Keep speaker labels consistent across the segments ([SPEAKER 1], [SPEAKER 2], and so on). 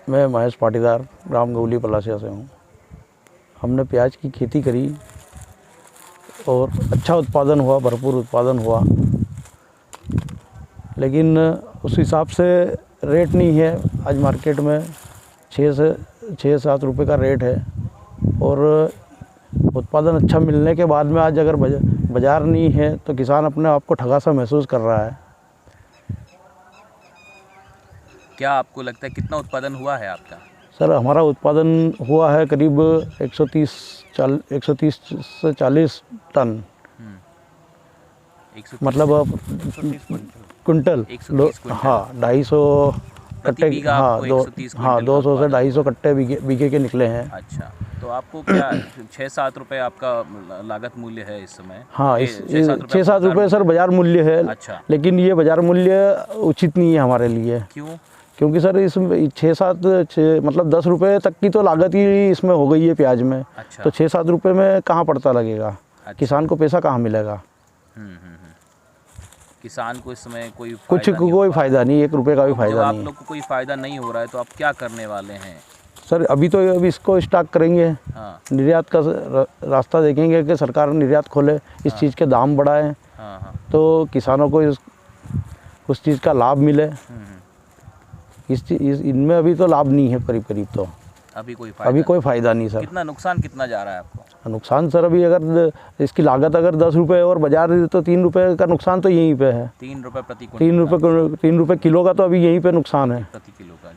[SPEAKER 1] मैं महेश पाटीदार ग्राम गौली पलासिया से हूँ। हमने प्याज की खेती करी और अच्छा उत्पादन हुआ, भरपूर उत्पादन हुआ, लेकिन उस हिसाब से रेट नहीं है। आज मार्केट में 6-7 रुपये का रेट है और उत्पादन अच्छा मिलने के बाद में आज अगर बाज़ार नहीं है तो किसान अपने आप को ठगा सा महसूस कर रहा है।
[SPEAKER 2] क्या आपको लगता है कितना उत्पादन हुआ है आपका?
[SPEAKER 1] सर, हमारा उत्पादन हुआ है करीब 130 से 40 टन, मतलब कुंटल। हाँ, 250 कट्टे, हाँ 200 से 250 कट्टे बीघे के निकले हैं।
[SPEAKER 2] अच्छा, तो आपको क्या 6-7 रुपये आपका लागत मूल्य है इस समय?
[SPEAKER 1] हाँ, 6-7 रुपये सर बाज़ार मूल्य है।
[SPEAKER 2] अच्छा,
[SPEAKER 1] लेकिन ये बाज़ार मूल्य उचित नहीं है हमारे लिए।
[SPEAKER 2] क्यों?
[SPEAKER 1] क्योंकि सर इसमें 6-7 मतलब 10 रुपये तक की तो लागत ही इसमें हो गई है प्याज में।
[SPEAKER 2] अच्छा।
[SPEAKER 1] तो 6-7 रुपये में कहाँ पड़ता लगेगा? अच्छा। किसान को पैसा कहाँ मिलेगा?
[SPEAKER 2] किसान को इस समय कोई
[SPEAKER 1] फ़ायदा नहीं, 1 रुपये का भी फ़ायदा नहीं।
[SPEAKER 2] आप लोग को कोई फ़ायदा नहीं हो रहा है तो आप क्या करने वाले हैं?
[SPEAKER 1] सर, अभी इसको स्टॉक करेंगे।
[SPEAKER 2] हाँ।
[SPEAKER 1] निर्यात का रास्ता देखेंगे कि सरकार निर्यात खोले, इस चीज़ के दाम बढ़ाएं।
[SPEAKER 2] हाँ।
[SPEAKER 1] तो किसानों को उस चीज़ का लाभ मिले। इनमें अभी तो लाभ नहीं है, करीब तो
[SPEAKER 2] अभी कोई
[SPEAKER 1] फ़ायदा नहीं सर।
[SPEAKER 2] कितना नुकसान कितना जा रहा है आपको?
[SPEAKER 1] नुकसान सर, अभी अगर इसकी लागत अगर 10 रुपये और बाजार तो 3 रुपये का नुकसान तो यहीं पे है।
[SPEAKER 2] 3 रुपये प्रति
[SPEAKER 1] 3 रुपये किलो का तो अभी यहीं पे नुकसान है।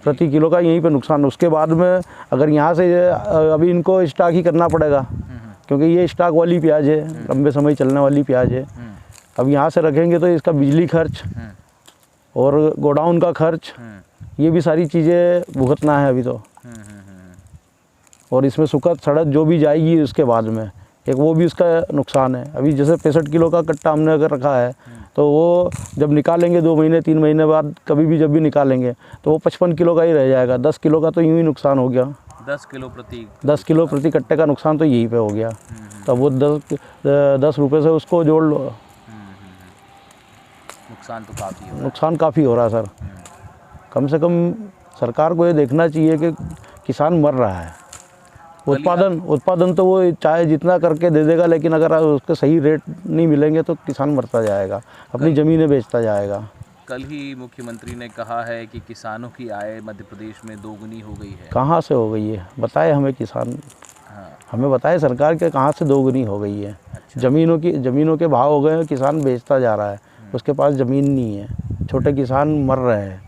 [SPEAKER 1] प्रति किलो का यहीं पे नुकसान। उसके बाद में अगर यहाँ से अभी इनको स्टॉक ही करना पड़ेगा, क्योंकि ये स्टॉक वाली प्याज है, लंबे समय चलने वाली प्याज है। अब यहाँ से रखेंगे तो इसका बिजली खर्च और गोडाउन का खर्च, ये भी सारी चीज़ें भुगतना है अभी तो। और इसमें सुखद सड़क जो भी जाएगी उसके बाद में एक वो भी उसका नुकसान है। अभी जैसे 65 किलो का कट्टा हमने अगर रखा है तो वो जब निकालेंगे 2 महीने 3 महीने बाद कभी भी जब भी निकालेंगे तो वो 55 किलो का ही रह जाएगा। 10 किलो का तो यूँ ही नुकसान हो गया।
[SPEAKER 2] 10 किलो
[SPEAKER 1] प्रति कट्टे का नुकसान तो यहीं पे हो गया। तब वो 10 रुपये से उसको जोड़ लो। नुकसान काफ़ी हो रहा है सर। कम से कम सरकार को ये देखना चाहिए कि किसान मर रहा है। उत्पादन तो वो चाहे जितना करके दे देगा, लेकिन अगर उसके सही रेट नहीं मिलेंगे तो किसान मरता जाएगा, अपनी ज़मीनें बेचता जाएगा।
[SPEAKER 2] कल ही मुख्यमंत्री ने कहा है कि किसानों की आय मध्य प्रदेश में दोगुनी हो गई है।
[SPEAKER 1] कहाँ से हो गई है बताए हमें किसान? हाँ। हमें बताए सरकार के कहाँ से दोगुनी हो गई है? अच्छा। ज़मीनों के भाव हो गए हैं, किसान बेचता जा रहा है, उसके पास ज़मीन नहीं है, छोटे किसान मर रहे हैं।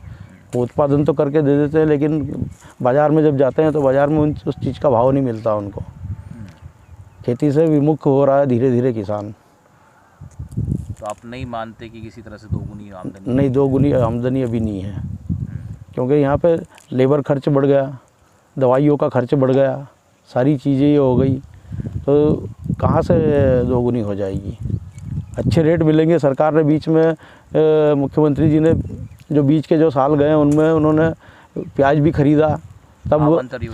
[SPEAKER 1] वो उत्पादन तो करके दे देते हैं, लेकिन बाज़ार में जब जाते हैं तो बाज़ार में उस चीज़ का भाव नहीं मिलता उनको। खेती से विमुख हो रहा है धीरे धीरे किसान।
[SPEAKER 2] तो आप नहीं मानते कि किसी तरह से दोगुनी आमदनी?
[SPEAKER 1] नहीं, दोगुनी आमदनी अभी नहीं है, क्योंकि यहाँ पे लेबर खर्च बढ़ गया, दवाइयों का खर्च बढ़ गया, सारी चीज़ें ये हो गई, तो कहाँ से दोगुनी हो जाएगी? अच्छे रेट मिलेंगे। सरकार ने बीच में मुख्यमंत्री जी ने जो बीच के जो साल गए उनमें उन्होंने प्याज भी ख़रीदा, तब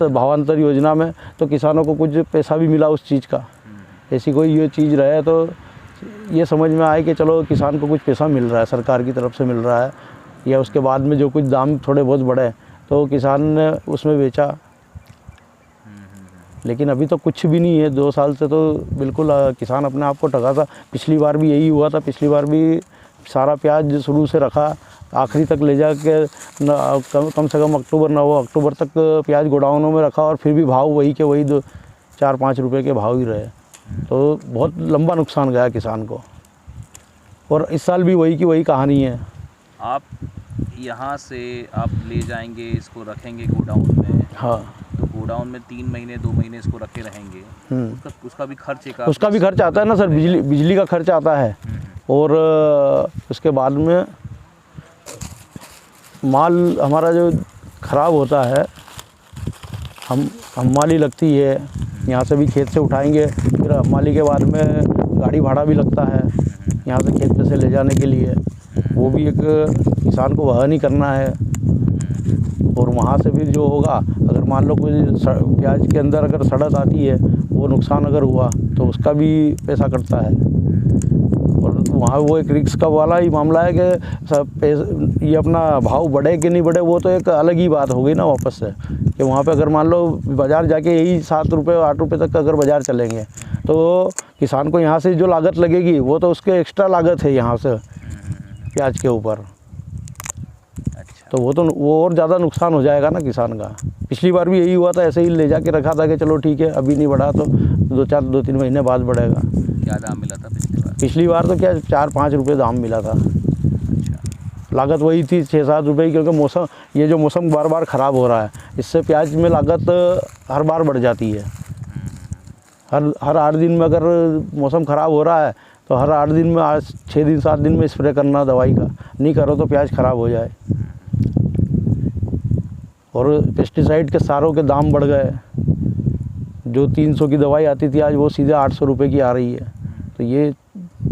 [SPEAKER 1] भावांतर योजना में, तो किसानों को कुछ पैसा भी मिला उस चीज़ का। ऐसी कोई ये चीज़ रहे तो ये समझ में आए कि चलो किसान को कुछ पैसा मिल रहा है, सरकार की तरफ से मिल रहा है, या उसके बाद में जो कुछ दाम थोड़े बहुत बढ़े तो किसान ने उसमें बेचा। लेकिन अभी तो कुछ भी नहीं है। 2 साल से तो बिल्कुल किसान अपने आप को ठगा था। पिछली बार भी यही हुआ था। पिछली बार भी सारा प्याज शुरू से रखा, आखिरी तक ले जाके कम से कम अक्टूबर तक प्याज गोडाउनों में रखा, और फिर भी भाव वही के वही 4-5 रुपये के भाव ही रहे। तो बहुत लंबा नुकसान गया किसान को। और इस साल भी वही की वही कहानी है।
[SPEAKER 2] आप यहाँ से आप ले जाएंगे, इसको रखेंगे गोडाउन में।
[SPEAKER 1] हाँ,
[SPEAKER 2] तो गोडाउन में 3 महीने 2 महीने इसको रखे रहेंगे, उसका भी खर्च एक
[SPEAKER 1] उसका भी खर्च आता है ना सर, बिजली का खर्च आता है। और उसके बाद में माल हमारा जो ख़राब होता है, हमाली लगती है, यहाँ से भी खेत से उठाएंगे, फिर हमाली के बाद में गाड़ी भाड़ा भी लगता है यहाँ से खेत पे से ले जाने के लिए, वो भी एक किसान को वहन ही करना है। और वहाँ से भी जो होगा, अगर मान लो कोई प्याज के अंदर अगर सड़त आती है, वो नुकसान अगर हुआ तो उसका भी पैसा कटता है। और वहाँ वो एक रिस्क का वाला ही मामला है कि सब ये अपना भाव बढ़े कि नहीं बढ़े, वो तो एक अलग ही बात हो गई ना वापस से, कि वहाँ पे अगर मान लो बाज़ार जाके यही 7 रुपये 8 रुपये तक अगर बाज़ार चलेंगे, तो किसान को यहाँ से जो लागत लगेगी वो तो उसके एक्स्ट्रा लागत है यहाँ से प्याज के ऊपर। तो वो और ज़्यादा नुकसान हो जाएगा ना किसान का। पिछली बार भी यही हुआ था, ऐसे ही ले जाके रखा था कि चलो ठीक है अभी नहीं बढ़ा तो 2-3 महीने बाद बढ़ेगा।
[SPEAKER 2] क्या दाम मिला था पिछली बार?
[SPEAKER 1] पिछली बार तो क्या 4-5 रुपये दाम मिला था। लागत वही थी 6-7 रुपये, क्योंकि ये जो मौसम बार बार ख़राब हो रहा है, इससे प्याज में लागत हर बार बढ़ जाती है। हर 8 दिन में अगर मौसम ख़राब हो रहा है तो हर 8 दिन में 6 दिन 7 दिन में स्प्रे करना दवाई का, नहीं करो तो प्याज ख़राब हो जाए। और पेस्टिसाइड के सारों के दाम बढ़ गए, जो 300 की दवाई आती थी आज वो सीधे 800 रुपये की आ रही है। तो ये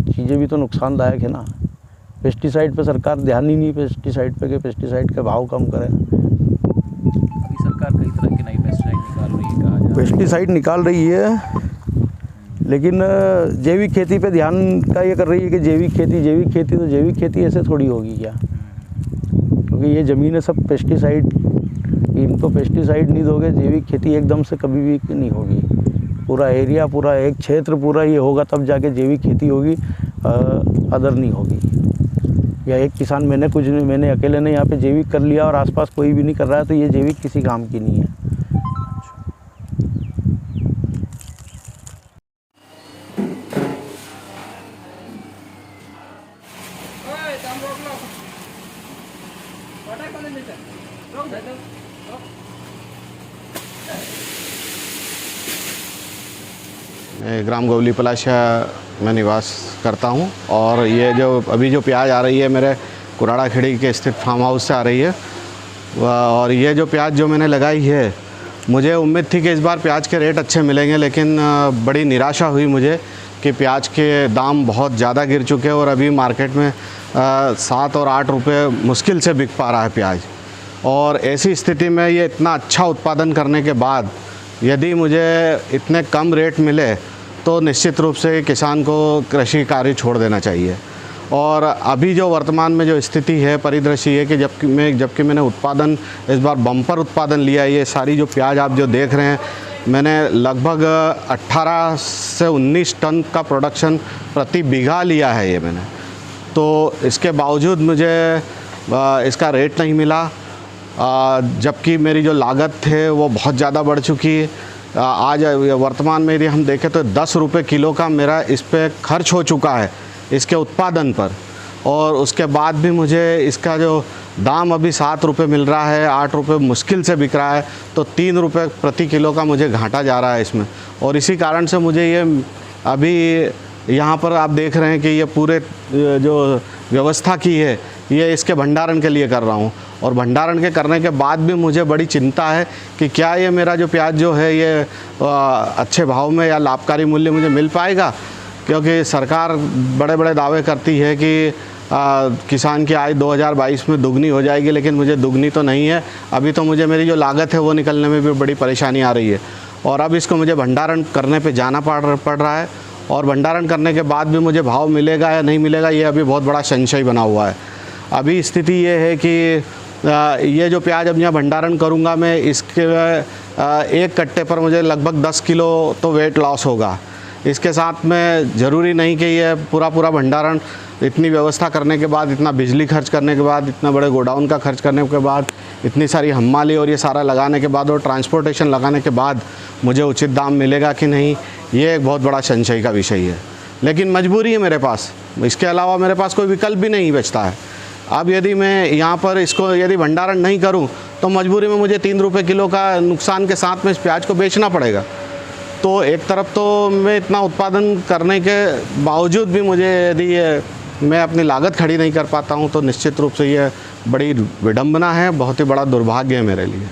[SPEAKER 1] चीज़ें भी तो नुकसानदायक है ना। पेस्टिसाइड पे सरकार ध्यान ही नहीं, पेस्टिसाइड पे, कि पेस्टिसाइड के भाव कम करें।
[SPEAKER 2] अभी सरकार कई तरह के नई पेस्टिसाइड निकाल रही है, कहा जा रहा है।
[SPEAKER 1] पेस्टिसाइड निकाल रही है, लेकिन जैविक खेती पे ध्यान का ये कर रही है कि जैविक खेती तो जैविक खेती ऐसे थोड़ी होगी क्या, क्योंकि ये ज़मीन है सब पेस्टिसाइड, इनको पेस्टिसाइड नहीं दोगे जैविक खेती एकदम से कभी भी नहीं होगी। पूरा एरिया, पूरा एक क्षेत्र पूरा ये होगा तब जाके जैविक खेती होगी, अदर नहीं होगी। या एक किसान मैंने अकेले ने यहाँ पे जैविक कर लिया और आसपास कोई भी नहीं कर रहा है, तो ये जैविक किसी काम की नहीं है।
[SPEAKER 3] मैं ग्राम गौली पलाशिया में निवास करता हूं, और ये जो अभी जो प्याज आ रही है मेरे कुराड़ा खेड़ी के स्थित फार्म हाउस से आ रही है। और ये जो प्याज जो मैंने लगाई है, मुझे उम्मीद थी कि इस बार प्याज के रेट अच्छे मिलेंगे, लेकिन बड़ी निराशा हुई मुझे कि प्याज के दाम बहुत ज़्यादा गिर चुके हैं और अभी मार्केट में 7 और 8 रुपये मुश्किल से बिक पा रहा है प्याज। और ऐसी स्थिति में ये इतना अच्छा उत्पादन करने के बाद यदि मुझे इतने कम रेट मिले तो निश्चित रूप से किसान को कृषि कार्य छोड़ देना चाहिए। और अभी जो वर्तमान में जो स्थिति है, परिदृश्य है कि जबकि मैंने उत्पादन इस बार बम्पर उत्पादन लिया। ये सारी जो प्याज आप जो देख रहे हैं, मैंने लगभग 18 से 19 टन का प्रोडक्शन प्रति बीघा लिया है ये मैंने। तो इसके बावजूद मुझे इसका रेट नहीं मिला, जबकि मेरी जो लागत थे वो बहुत ज़्यादा बढ़ चुकी है। आज वर्तमान में यदि हम देखें तो 10 रुपये किलो का मेरा इस पे खर्च हो चुका है इसके उत्पादन पर, और उसके बाद भी मुझे इसका जो दाम अभी 7 रुपये मिल रहा है, 8 रुपये मुश्किल से बिक रहा है, तो 3 रुपये प्रति किलो का मुझे घाटा जा रहा है इसमें। और इसी कारण से मुझे ये अभी यहाँ पर आप देख रहे हैं कि ये पूरे जो व्यवस्था की है ये इसके भंडारण के लिए कर रहा हूँ। और भंडारण के करने के बाद भी मुझे बड़ी चिंता है कि क्या ये मेरा जो प्याज जो है ये अच्छे भाव में या लाभकारी मूल्य मुझे मिल पाएगा, क्योंकि सरकार बड़े बड़े दावे करती है कि किसान की आय 2022 में दुगनी हो जाएगी, लेकिन मुझे दुगनी तो नहीं है। अभी तो मुझे मेरी जो लागत है वो निकलने में भी बड़ी परेशानी आ रही है, और अब इसको मुझे भंडारण करने पे जाना पड़ रहा है। और भंडारण करने के बाद भी मुझे भाव मिलेगा या नहीं मिलेगा, ये अभी बहुत बड़ा संशय बना हुआ है। अभी स्थिति ये है कि ये जो प्याज अब यहाँ भंडारण करूँगा मैं, इसके एक कट्टे पर मुझे लगभग 10 किलो तो वेट लॉस होगा। इसके साथ में ज़रूरी नहीं कि ये पूरा भंडारण इतनी व्यवस्था करने के बाद, इतना बिजली खर्च करने के बाद, इतना बड़े गोडाउन का खर्च करने के बाद, इतनी सारी हम्माली और ये सारा लगाने के बाद और ट्रांसपोर्टेशन लगाने के बाद मुझे उचित दाम मिलेगा कि नहीं, ये एक बहुत बड़ा संशय का विषय है। लेकिन मजबूरी है मेरे पास, इसके अलावा मेरे पास कोई विकल्प भी नहीं बचता है। अब यदि मैं यहाँ पर इसको यदि भंडारण नहीं करूँ तो मजबूरी में मुझे 3 रुपये किलो का नुकसान के साथ में इस प्याज को बेचना पड़ेगा। तो एक तरफ तो मैं इतना उत्पादन करने के बावजूद भी मुझे यदि मैं अपनी लागत खड़ी नहीं कर पाता हूँ तो निश्चित रूप से ये बड़ी विडंबना है, बहुत ही बड़ा दुर्भाग्य है मेरे लिए।